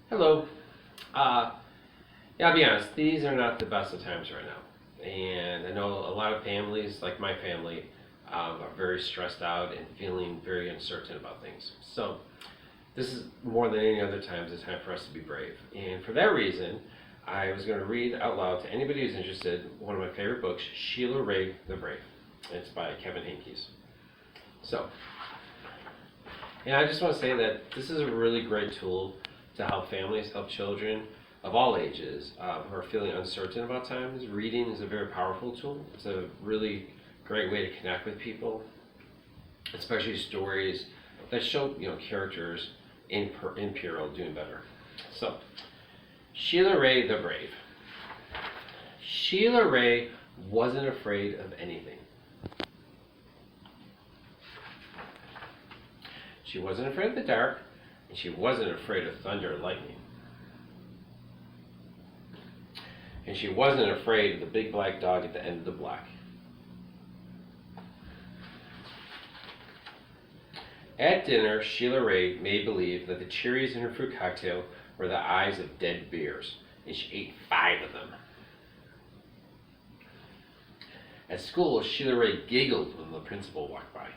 Hello. Yeah, I'll be honest, these are not the best of times right now. And I know a lot of families, like my family, are very stressed out and feeling very uncertain about things. So, this is more than any other times a time for us to be brave. And for that reason, I was going to read out loud to anybody who's interested one of my favorite books, Sheila the Brave. It's by Kevin Henkes. So, I just want to say that this is a really great tool to help families, help children of all ages who are feeling uncertain about times. Reading is a very powerful tool. It's a really great way to connect with people, especially stories that show characters in peril doing better. So, Sheila the Brave. Sheila wasn't afraid of anything. She wasn't afraid of the dark, and she wasn't afraid of thunder and lightning. And she wasn't afraid of the big black dog at the end of the block. At dinner, Sheila made believe that the cherries in her fruit cocktail were the eyes of dead bears, and she ate 5 of them. At school, Sheila giggled when the principal walked by.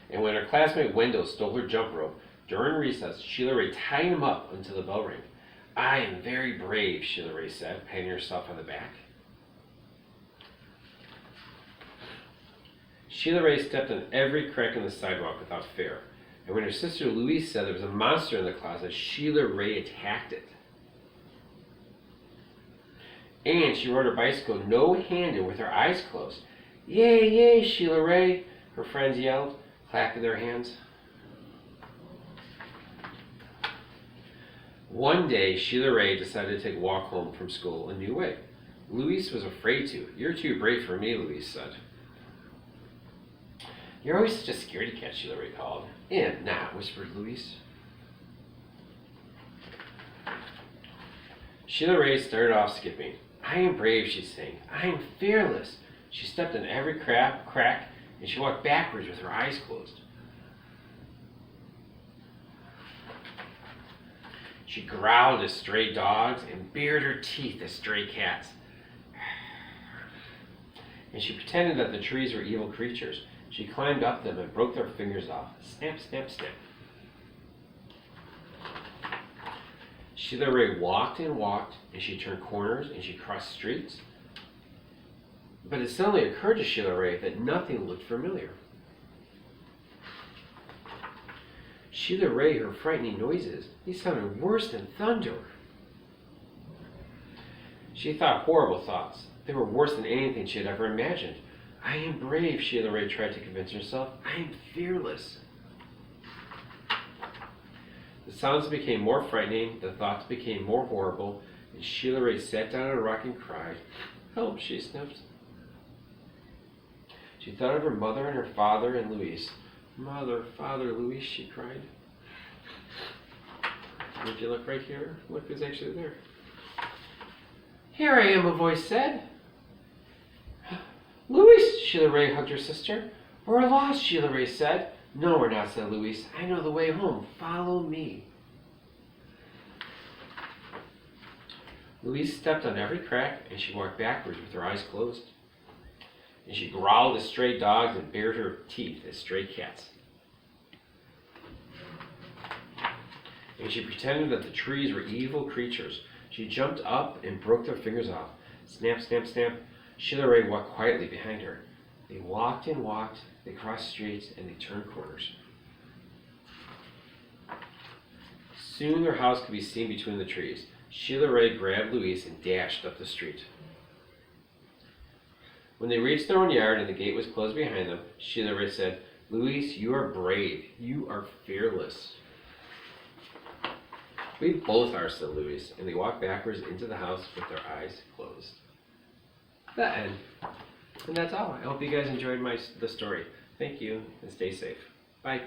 And when her classmate Wendell stole her jump rope, during recess, Sheila tied him up until the bell rang. "I am very brave," Sheila said, patting herself on the back. Sheila stepped on every crack in the sidewalk without fear. And when her sister Louise said there was a monster in the closet, Sheila attacked it. And she rode her bicycle no-handed with her eyes closed. "Yay, yay, Sheila!" her friends yelled, clapping their hands. One day, Sheila decided to take a walk home from school a new way. Louise was afraid to. "You're too brave for me," Louise said. "You're always such a scaredy cat," Sheila called. "Nah," whispered Louise. Sheila started off skipping. "I am brave," she sang. "I am fearless." She stepped on every crack, and she walked backwards with her eyes closed. She growled at stray dogs and bared her teeth at stray cats. And she pretended that the trees were evil creatures. She climbed up them and broke their fingers off. Snap, snap, snap. Sheila walked and walked, and she turned corners and she crossed streets. But it suddenly occurred to Sheila that nothing looked familiar. Sheila heard frightening noises. They sounded worse than thunder. She thought horrible thoughts. They were worse than anything she had ever imagined. "I am brave," Sheila tried to convince herself. "I am fearless." The sounds became more frightening, the thoughts became more horrible, and Sheila sat down on a rock and cried. "Help," she sniffed. She thought of her mother and her father and Louise. "Mother, father, Louise," she cried. And if you look right here, look who's actually there. "Here I am," a voice said. "Louise," Sheila hugged her sister. "We're lost," Sheila said. "No, we're not," said Louise. "I know the way home. Follow me." Louise stepped on every crack, and she walked backwards with her eyes closed. And she growled at stray dogs and bared her teeth at stray cats. And she pretended that the trees were evil creatures. She jumped up and broke their fingers off. Snap, snap, snap. Sheila walked quietly behind her. They walked and walked, they crossed streets, and they turned corners. Soon their house could be seen between the trees. Sheila grabbed Louise and dashed up the street. When they reached their own yard and the gate was closed behind them, Sheila said, "Louise, you are brave. You are fearless." "We both are," said Louise, and they walked backwards into the house with their eyes closed. The end. And that's all. I hope you guys enjoyed the story. Thank you, and stay safe. Bye.